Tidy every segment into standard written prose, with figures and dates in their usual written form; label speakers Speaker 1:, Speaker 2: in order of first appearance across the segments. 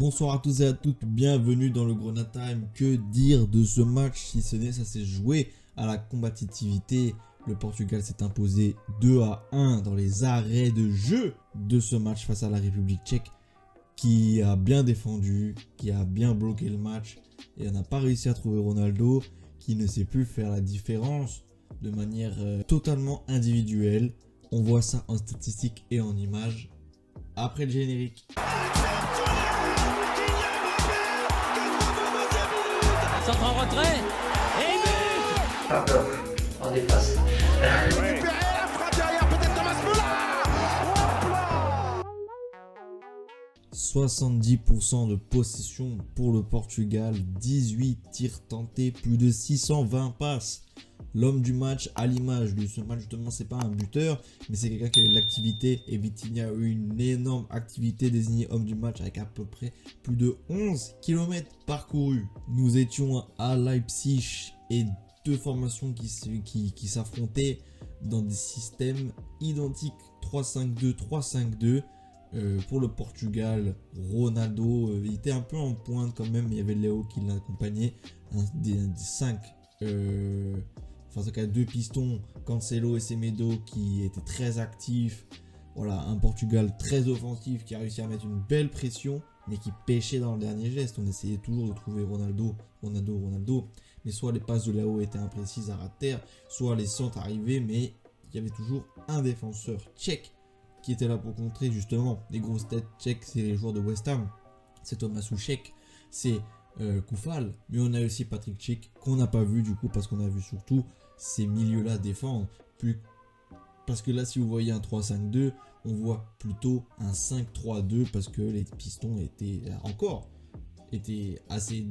Speaker 1: Bonsoir à tous et à toutes, bienvenue dans le Grenade Time. Que dire de ce match si ce n'est ça s'est joué à la combativité. Le Portugal s'est imposé 2-1 dans les arrêts de jeu de ce match face à la République tchèque qui a bien défendu, qui a bien bloqué le match et on n'a pas réussi à trouver Ronaldo qui ne sait plus faire la différence de manière totalement individuelle. On voit ça en statistiques et en images après le générique.
Speaker 2: Centre en retrait et but.
Speaker 3: Pas peur, on dépasse.
Speaker 4: La frappe derrière, peut-être Thomas Müller.
Speaker 1: 70% de possession pour le Portugal, 18 tirs tentés, plus de 620 passes. L'homme du match à l'image de ce match, justement, c'est pas un buteur, mais c'est quelqu'un qui a eu de l'activité. Et Vitinha a eu une énorme activité, désigné homme du match avec à peu près plus de 11 km parcourus. Nous étions à Leipzig et deux formations qui s'affrontaient dans des systèmes identiques 3-5-2, 3-5-2. Pour le Portugal, Ronaldo il était un peu en pointe quand même, mais il y avait Léo qui l'accompagnait, des 5 enfin, en tout cas, deux pistons, Cancelo et Semedo qui étaient très actifs. Voilà, un Portugal très offensif qui a réussi à mettre une belle pression, mais qui pêchait dans le dernier geste. On essayait toujours de trouver Ronaldo. Mais soit les passes de Léo étaient imprécises à ras de terre, soit les centres arrivaient, mais il y avait toujours un défenseur tchèque qui était là pour contrer justement. Les grosses têtes tchèques, c'est les joueurs de West Ham. C'est Thomas Souček, c'est Koufal, mais on a aussi Patrick Schick qu'on n'a pas vu du coup parce qu'on a vu surtout ces milieux là défendre parce que là si vous voyez un 3-5-2 on voit plutôt un 5-3-2 parce que les pistons étaient assez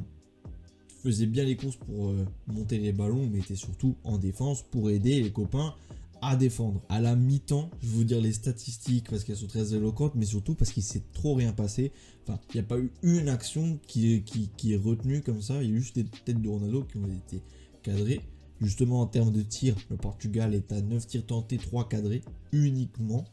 Speaker 1: faisaient bien les courses pour monter les ballons, mais étaient surtout en défense pour aider les copains à défendre. À la mi-temps, je vais vous dire les statistiques parce qu'elles sont très éloquentes, mais surtout parce qu'il s'est trop rien passé. Enfin, il n'y a pas eu une action qui est retenue comme ça. Il y a eu juste des têtes de Ronaldo qui ont été cadrées. Justement, en termes de tirs, le Portugal est à 9 tirs tentés, 3 cadrés uniquement.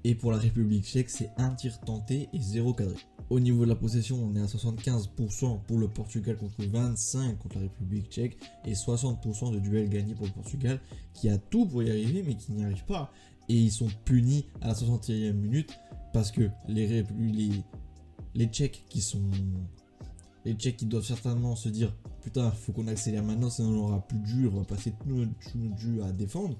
Speaker 1: Et pour la République tchèque, c'est 1 tir tenté et 0 cadré. Au niveau de la possession, on est à 75% pour le Portugal contre 25% contre la République tchèque et 60% de duels gagnés pour le Portugal qui a tout pour y arriver mais qui n'y arrive pas. Et ils sont punis à la 61e minute parce que les Tchèques les Tchèques qui doivent certainement se dire putain, faut qu'on accélère maintenant sinon on aura plus de jus, on va passer tout notre jus à défendre.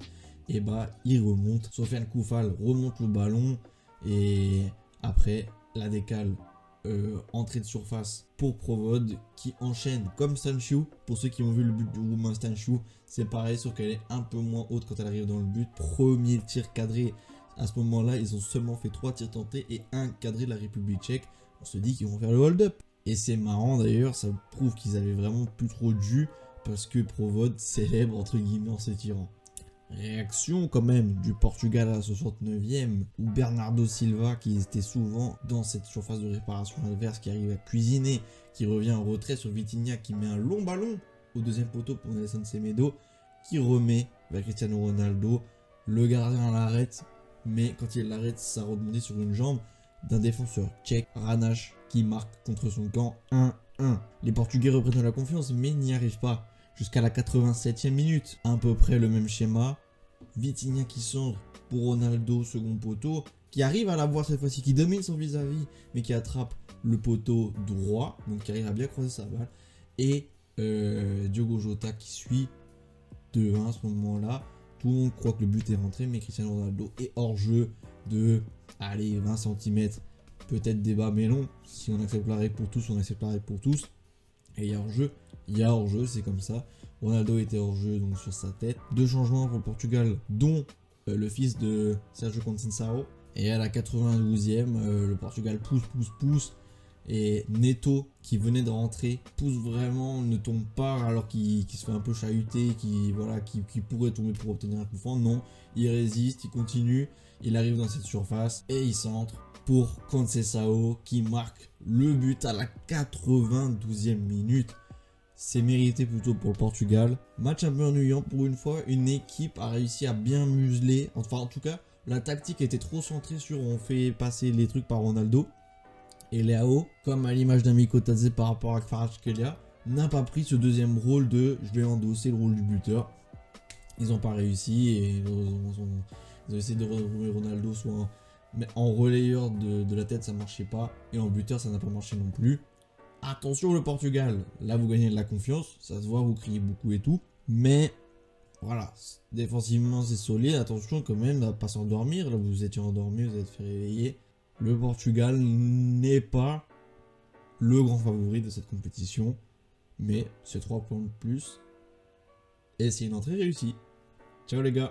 Speaker 1: Et bah ils remontent, Sofiane Koufal remonte le ballon et après la décale, entrée de surface pour Provod qui enchaîne comme Sancho. Pour ceux qui ont vu le but du Roumain Sancho, c'est pareil sauf qu'elle est un peu moins haute quand elle arrive dans le but. Premier tir cadré, à ce moment là ils ont seulement fait 3 tirs tentés et 1 cadré de la République tchèque. On se dit qu'ils vont faire le hold-up et c'est marrant d'ailleurs, ça prouve qu'ils avaient vraiment plus trop de jus parce que Provod célèbre entre guillemets en s'étirant. Réaction quand même du Portugal à la 69e où Bernardo Silva qui était souvent dans cette surface de réparation adverse qui arrive à cuisiner, qui revient en retrait sur Vitinha qui met un long ballon au deuxième poteau pour Nelson Semedo qui remet vers Cristiano Ronaldo. Le gardien l'arrête mais quand il l'arrête ça rebondit sur une jambe d'un défenseur tchèque, Ranaš, qui marque contre son camp 1-1. Les Portugais reprennent de la confiance mais n'y arrivent pas. Jusqu'à la 87e minute, à peu près le même schéma. Vitinha qui centre pour Ronaldo, second poteau, qui arrive à la voir cette fois-ci, qui domine son vis-à-vis, mais qui attrape le poteau droit, donc qui arrive à bien croiser sa balle. Et Diogo Jota qui suit 2-1 à ce moment-là. Tout le monde croit que le but est rentré, mais Cristiano Ronaldo est hors jeu de 20 cm. Peut-être débat, mais non. Si on accepte la règle pour tous, on accepte la règle pour tous. Et il y a hors-jeu, c'est comme ça. Ronaldo était hors-jeu donc sur sa tête. 2 changements pour le Portugal, dont le fils de Sergio Conceição. Et à la 92e, le Portugal pousse. Et Neto, qui venait de rentrer, pousse vraiment, ne tombe pas alors qu'il se fait un peu chahuter, qui pourrait tomber pour obtenir un coup franc. Non, il résiste, il continue, il arrive dans cette surface et il centre pour Conceição qui marque le but à la 92e minute. C'est mérité plutôt pour le Portugal. Match un peu ennuyant pour une fois. Une équipe a réussi à bien museler. Enfin en tout cas, la tactique était trop centrée sur on fait passer les trucs par Ronaldo. Et Leao, comme à l'image d'un Mikotadze par rapport à Kvaratskhelia, n'a pas pris ce deuxième rôle de je vais endosser le rôle du buteur. Ils n'ont pas réussi et ils ont essayé de retrouver Ronaldo soit en relayeur de la tête, ça marchait pas, et en buteur ça n'a pas marché non plus. Attention le Portugal, là vous gagnez de la confiance, ça se voit, vous criez beaucoup et tout, mais voilà, défensivement c'est solide, attention quand même à pas s'endormir, là vous étiez endormi, vous êtes fait réveiller. Le Portugal n'est pas le grand favori de cette compétition, mais c'est 3 points de plus, et c'est une entrée réussie. Ciao les gars.